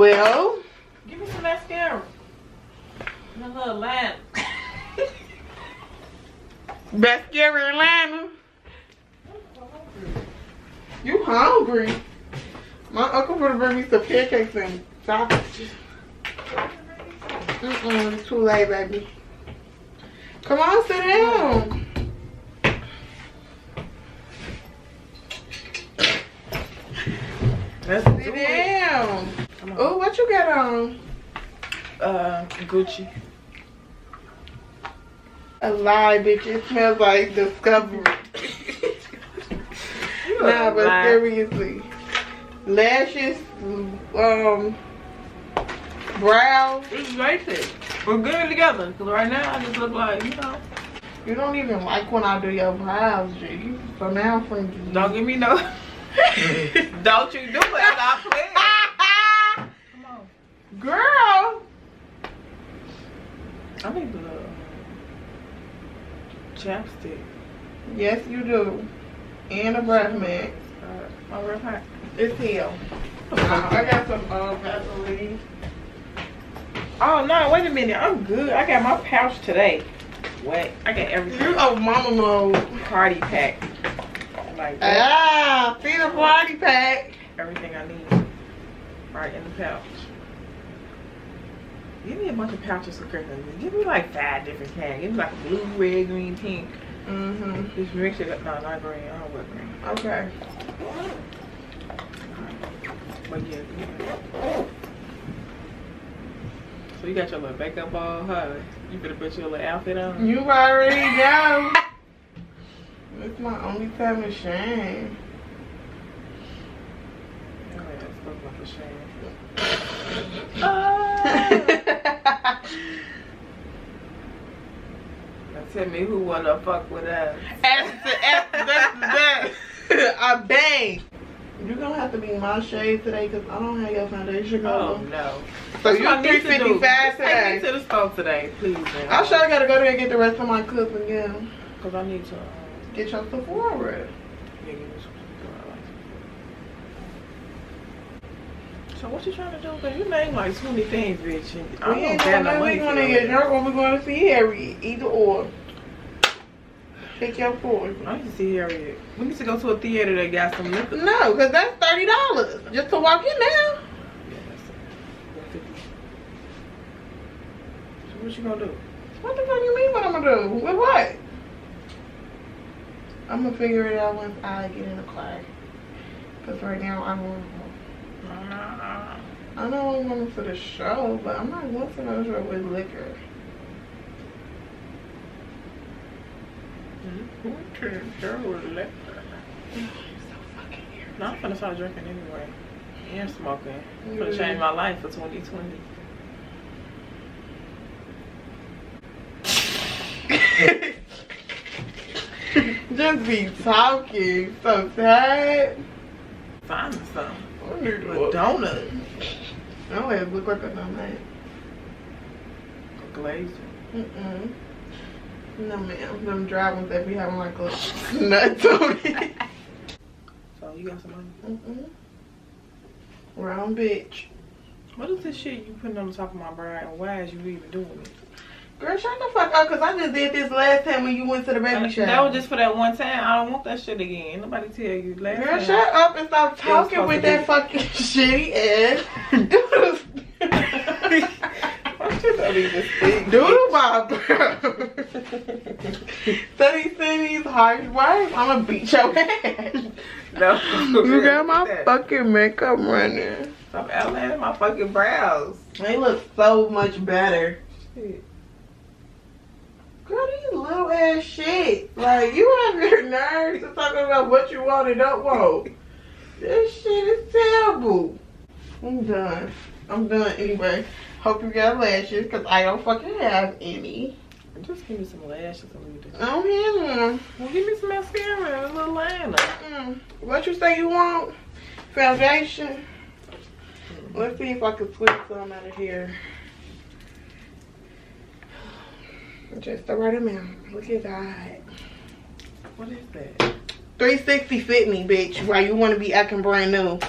Well, give me some mascara. A little line. mascara and liner. You hungry? My uncle gonna bring me some pancakes and sausage. It's too late, baby. Come on, sit down. Let's Sit down. Oh, what you got on? Gucci. A lie, bitch. It smells like Discovery. Nah, but seriously. Lashes, brows. It's racist. We're good together. Cause right now I just look like, you know. You don't even like when I do your brows, G. So now I'm freaking. Don't give me no. Don't you do it. Stop playing. Come on. Girl. I need the chapstick. Yes, you do. And a breath mint. My breath hot. It's hell. I got some Vaseline. Oh no, wait a minute. I'm good. I got my pouch today. Wait, I got everything. You oh mama mode. Party pack. Like that. Ah, see the party pack. Everything I need. Right in the pouch. Give me a bunch of pouches for Christmas. Give me like 5 different kinds. Give me like a blue, red, green, pink. Just mix it up. No, not green. I don't wear green. Okay. But yeah. So you got your little makeup on, huh? You better put your little outfit on. You already know. It's my only time to shine. Oh yeah, it's supposed like a shame. Now tell me who wanna fuck with us. That's I bang. You're gonna have to be my shade today because I don't have your foundation Oh color. no. So you're 355 Take today. me to the store today, please, man. I sure gotta go there and get the rest of my clips again. Cause I need to Get your Sephora. yeah, give me some. So what you trying to do? Cause you name like 20 things, bitch. And I We don't ain't got going no to money we for gonna it. get drunk when we're going to see Harry. Either or. Pick your poison. I need to see Harriet. We need to go to a theater that got some liquor. No, because that's $30 just to walk in now. Yeah, that's it. So what you gonna do? What the fuck you mean what I'm going to do? With what? I'm going to figure it out once I get in the car. Because right now I'm going I know I'm going for the show, but I'm not going for no show with liquor. No, I'm finna start drinking anyway. And smoking. I'm finna change my life for 2020. Just be talking so tired. Find me something. I need A donut. I don't have to look like a donut. A glazer. No ma'am, them dry ones that be having like a nuts on it. So you got some money? Round bitch. What is this shit you putting on the top of my bra and why is you even doing it? Girl, shut the fuck up, cause I just did this last time when you went to the baby shower. That was just for that one time. I don't want that shit again. Nobody tell you last Girl, time. shut up and stop talking with that fucking shitty ass doodle. Doodle bop. So he's saying these harsh words, I'ma beat your ass. No. You got my fucking makeup running. Stop outlining my fucking brows. They look so much better. Shit. Girl, these little ass shit. Like, you have your nerves to talk about what you want and don't want. This shit is terrible. I'm done. I'm done anyway. Hope you got lashes, because I don't fucking have any. Just give me some lashes and leave it. I don't have one. Well, give me some mascara and a little liner. What you say you want? Foundation? Let's see if I can switch some out of here. Just the right amount. Look at that. What is that? 360 fit me, bitch. Why you want to be acting brand new?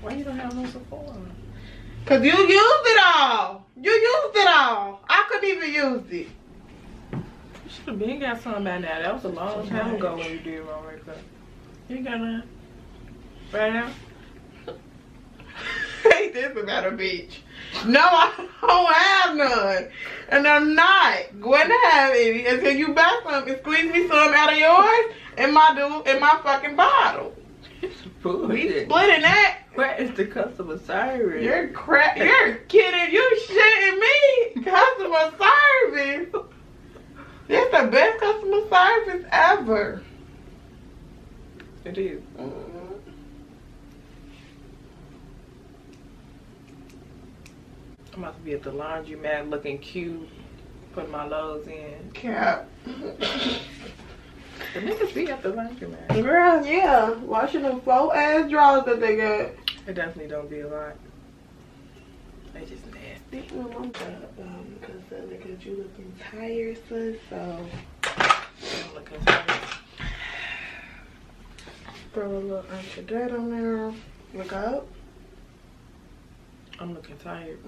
Why you don't have no Sephora? Cause you used it all. You used it all. I couldn't even use it. You should have been got something by now. That was a long time ago when you did wrong makeup. You ain't got none. Right now? Ain't this about a bitch? No, I don't have none. And I'm not going to have any until you buy some and squeeze me some out of yours in my fucking bottle. We splitting that. Where is the customer service? You're kidding. You shitting me. Customer service. It's the best customer service ever. It is. I'm about to be at the laundromat looking cute, putting my loads in. Cap. The niggas be at the laundromat. Girl, yeah. Washing them 4-ass drawers that they got. It definitely don't be a lot. They just nasty. Because you looking tired, sis, so. I'm looking tired. Throw a little that on there. Look up. I'm looking tired.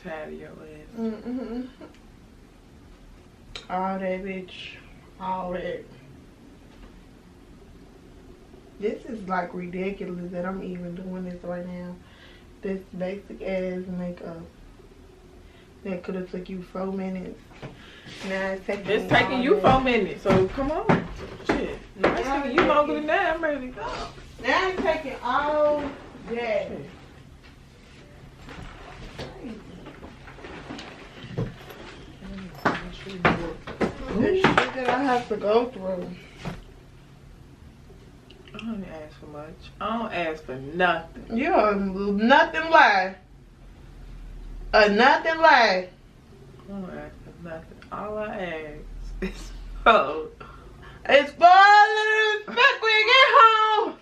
Tired of your ass. All that, bitch. All that. This is like ridiculous that I'm even doing this right now. This basic ass makeup that could have took you 4 minutes. Now it's taking you 4 minutes, so come on. Shit. No, it's taking you longer than that. I'm ready to go. Now it's taking all that. The shit that I have to go through. I don't ask for much. I don't ask for nothing. You're a nothing lie. A nothing lie. I don't ask for nothing. All I ask is for. It's for when we get home.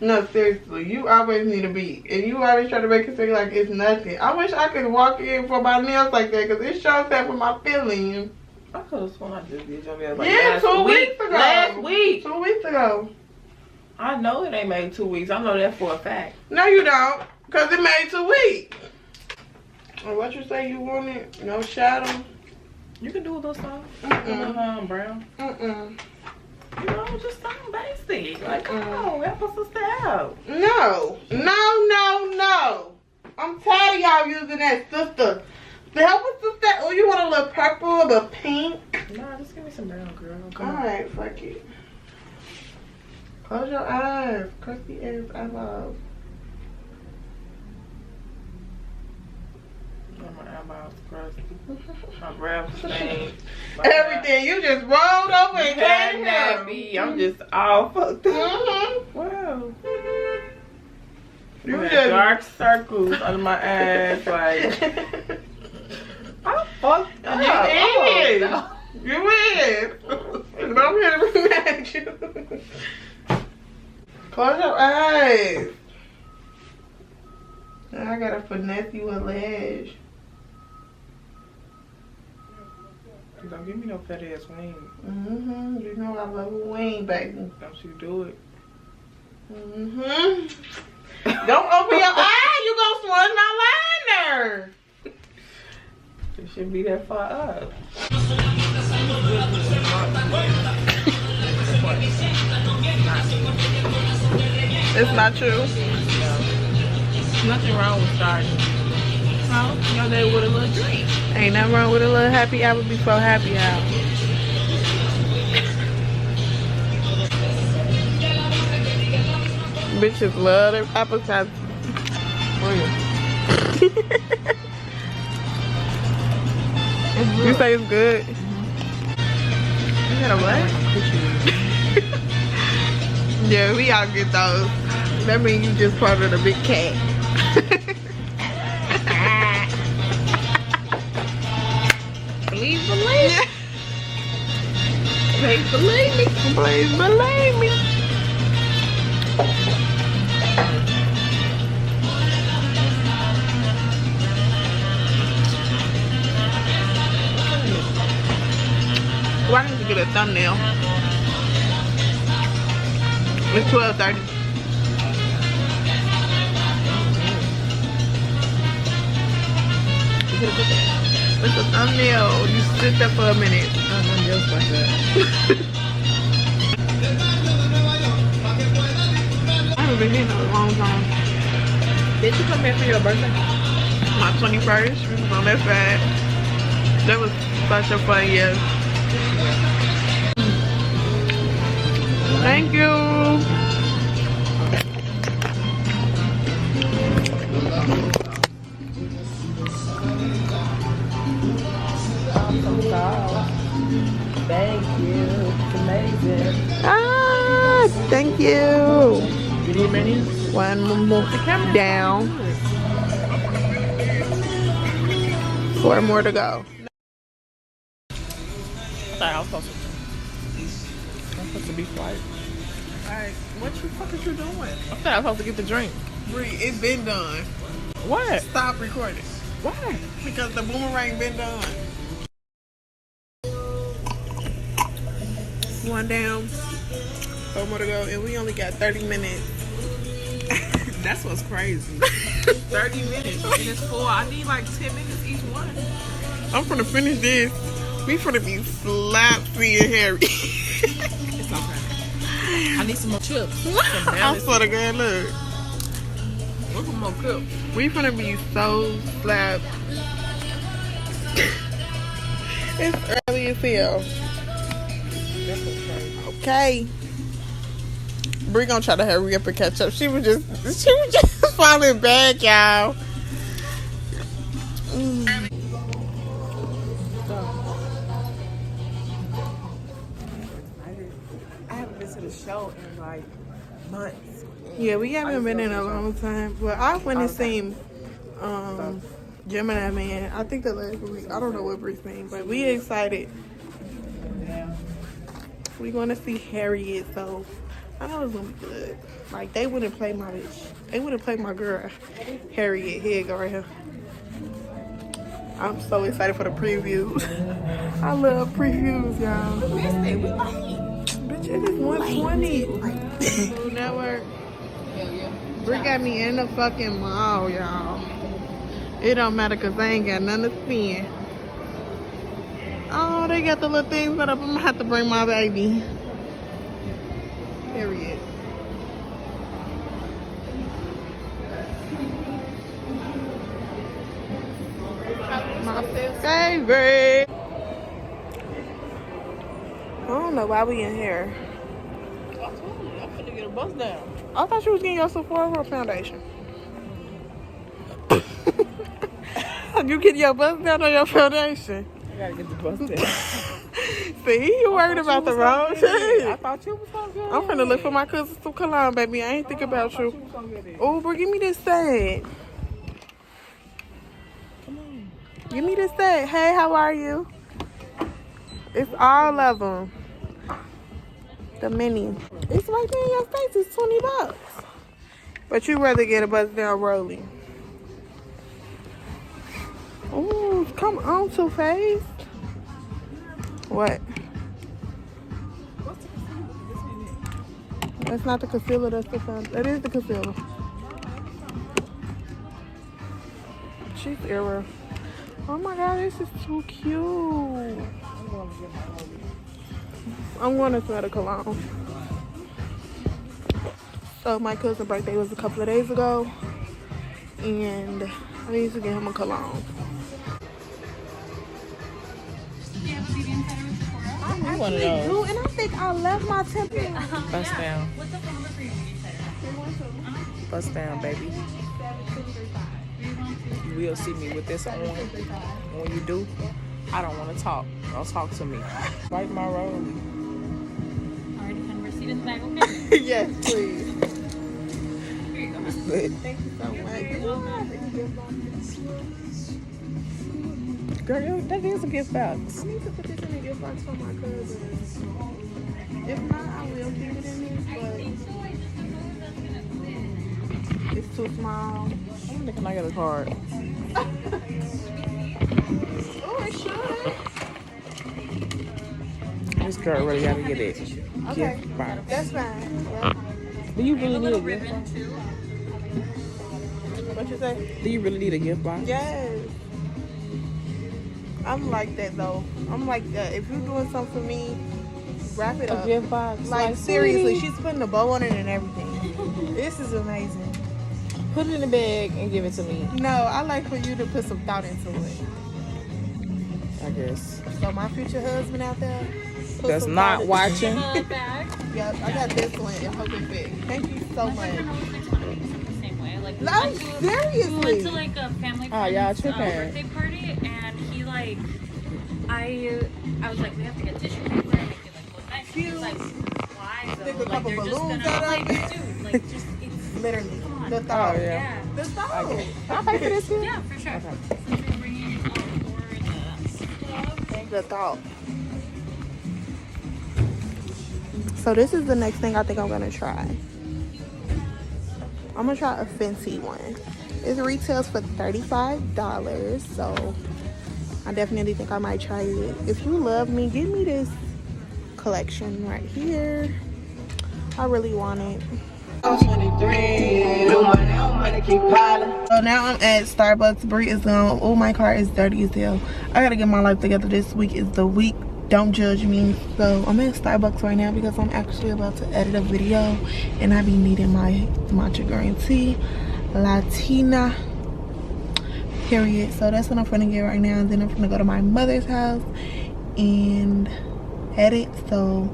No, seriously, you always need a beat. And you always try to make it seem like it's nothing. I wish I could walk in for my nails like that because it shows that for my feelings. I could have sworn I just did your nails like yeah, 2 weeks ago. Last week. 2 weeks ago. I know it ain't made 2 weeks. I know that for a fact. No, you don't. Because it made 2 weeks. And what you say you wanted? No shadow? You can do a little something. Brown. You know, just something basic. Like, come on, help us sister out. No. I'm tired of y'all using that sister. To help us sister. Oh, you want a little purple or the pink? Nah, just give me some brown, girl. Alright, fuck it. Close your eyes. Crusty ass eyeballs. My eyeballs crusty. My breath stained. Everything. You just rolled over and came at me. I'm just all fucked up. Wow. You just just dark circles under my eyes, like I'm fucked up. You is. And I'm here to remind you. Close your eyes. Now I gotta finesse you a lash. Don't give me no fat ass wing. You know I love a wing, baby. Don't you do it. Don't open your eye. You gonna smudge my liner. It shouldn't be that far up. It's not true. Nothing wrong with starting. No, your day with a little drink. Ain't nothing wrong with a little happy hour before happy hour. Bitches love their appetizers. You say it's good? You got a what? Yeah, we all get those. That means you just part of the big cat. Please believe me. Please believe me. Please believe me. Why didn't you get a thumbnail? It's 12:30. It's a thumbnail. You sit there for a minute. Nothing else like that. I haven't been here in a long time. Did you come back for your birthday? My 21st, we was on that side. That was such a fun year. Thank you. Thank you. It's amazing. Ah, thank you. You need many? One more down. 4 more to go. I thought I was supposed to be quiet. Alright, what you fuck is you doing? I thought I was supposed to get the drink. Bree, it been done. What? Stop recording. Why? Because the boomerang been done. 1 down, 4 more to go, and we only got 30 minutes. That's what's crazy. 30 minutes. And it's full. I need like 10 minutes each one. I'm finna finish this. We finna be slapsy and hairy. It's okay. I need some more chips. I swear to God, look. Look for more chips. We finna be so slapped. It's early as hell. That's what's crazy. Okay. Bree gonna try to hurry up and catch up. She was just falling back, y'all. I haven't been to the show in like months. Yeah, we haven't been in a long time. Well, I went and seen Gemini Man. I think the last week. I don't know what Bree's saying, but we excited. Yeah. We gonna see Harriet, so I know it's gonna be good. Like they wouldn't play my bitch. They wouldn't play my girl, Harriet. Here you go right here. I'm so excited for the previews. I love previews, y'all. Bitch, it is 120. Food Network. Bree got me in the fucking mall, y'all. It don't matter because I ain't got nothing to spend. Oh, they got the little things set up. I'm gonna have to bring my baby. Period. My favorite. I don't know why we in here. I'm finna get a bus down. I thought you was getting your Sephora foundation. You get your bust down on your foundation. I gotta get the bus down. See, you worried about the wrong I shit. thought you was gonna get it. I'm finna look for my cousin some cologne, baby. I ain't think about you. Uber, give me this set. Come on. Give me this set. Hey, how are you? It's all of them. The mini. It's right there in your face. It's $20. But you rather get a bust down rolling. Ooh, come on, Too Faced. What? That's not the concealer, that's the sun. That is the concealer. She's era. Oh my god, this is too cute. I'm going to smell the cologne. So my cousin's birthday was a couple of days ago. And I need to get him a cologne. I one of those. Do, and I think I left my temple. Bust down. Bust down, baby. You will see me with this on. When you do, I don't want to talk. Don't talk to me. Wipe my roll. Already kind of receipt in the bag, okay? Yes, please. Here you go. Good. Thank you so much. Girl, that is a gift box. I need to put this in a gift box for my cousin. If not, I will keep it in this, but it's too small. I wonder can I get a card? Oh, it should. This girl really gotta get it. Okay, Gift box. that's fine. Yeah. Do you really need a gift box? What you say? Do you really need a gift box? Yes. I'm like that though. I'm like that. If you're doing something for me, wrap it A up. gift box. Like seriously, sweetie, she's putting a bow on it and everything. This is amazing. put it in the bag and give it to me. No, I like for you to put some thought into it. I guess. So my future husband out there, put That's some not thought watching. The bag. Yep, I got this one in Hope and Fit. Thank you so My much. boyfriend always makes fun of me 'cause I'm the same way. Like, No, we went seriously. to like a family Oh, y'all friend's tripping. birthday party, and he like, I was like, we have to get tissue paper and make it like look nice. He was like, why Stick though? a Like couple they're just balloons gonna, out I'm of like, it. dude, like just it's Literally, come on. the thought. Oh, yeah. Yeah. The thought. Okay. Can I pay for this too? Yeah, for sure. Okay. Since we're bringing forward the The thought. So this is the next thing I think I'm gonna try. I'm gonna try a Fenty one. It retails for $35, so I definitely think I might try it. If you love me, give me this collection right here. I really want it. I'm 23. So now I'm at Starbucks. Bree is gone. Oh, my car is dirty as hell. I gotta get my life together. This week is the week. Don't judge me. So I'm at Starbucks right now because I'm actually about to edit a video, and I be needing my matcha green tea, Latina. Period. So that's what I'm gonna get right now, and then I'm gonna go to my mother's house and edit. So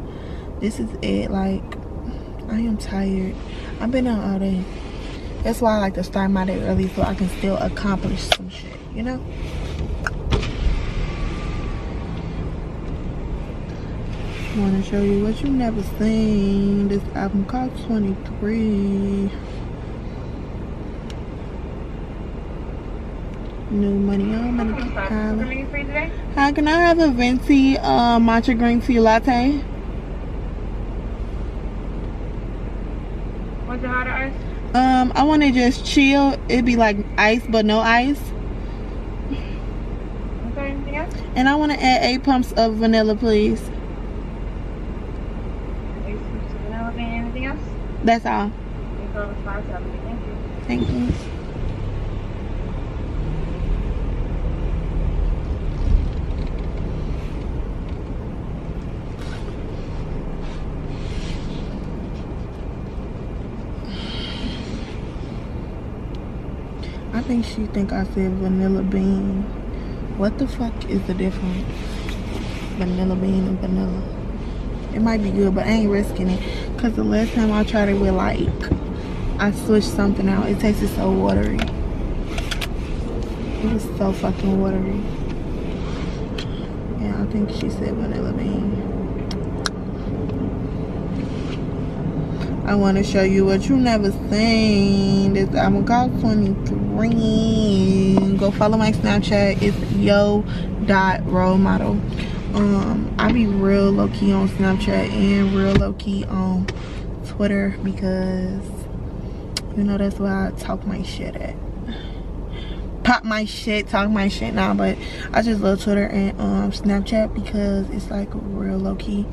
this is it. Like, I am tired. I've been out all day. That's why I like to start my day early so I can still accomplish some shit, you know? I want to show you what you never seen. This album called 23. New money on money. Hi, can I have a venti matcha green tea latte? What's the hot ice? I want to just chill. It'd be like ice, but no ice. Okay, anything else? And I want to add 8 pumps of vanilla, please. 8 scoops of vanilla bean. Anything else? That's all. You go with 570. Thank you. Thank you. I think she think I said vanilla bean. What the fuck is the difference? Vanilla bean and vanilla. It might be good, but I ain't risking it. Cause the last time I tried it with like, I switched something out. It tasted so watery. It was so fucking watery. Yeah, I think she said vanilla bean. I want to show you what you never seen. This album called 23. Go follow my Snapchat. It's yo.rolemodel. I be real low-key on Snapchat and real low-key on Twitter because, you know, that's where I talk my shit at. Pop my shit, talk my shit now, but I just love Twitter and Snapchat because it's like real low-key.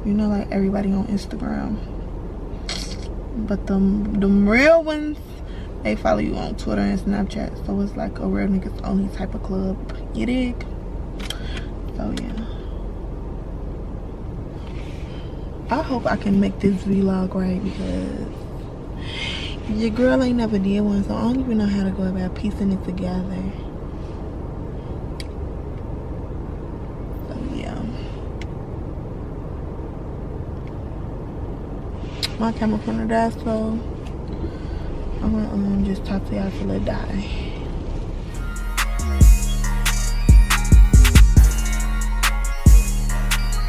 You know, like everybody on Instagram. But them real ones, they follow you on Twitter and Snapchat. So it's like a real niggas only type of club. You dig? So yeah. I hope I can make this vlog right because your girl ain't never did one. So I don't even know how to go about piecing it together. So yeah. My camera finna die, so I'm gonna just talk to y'all till it die.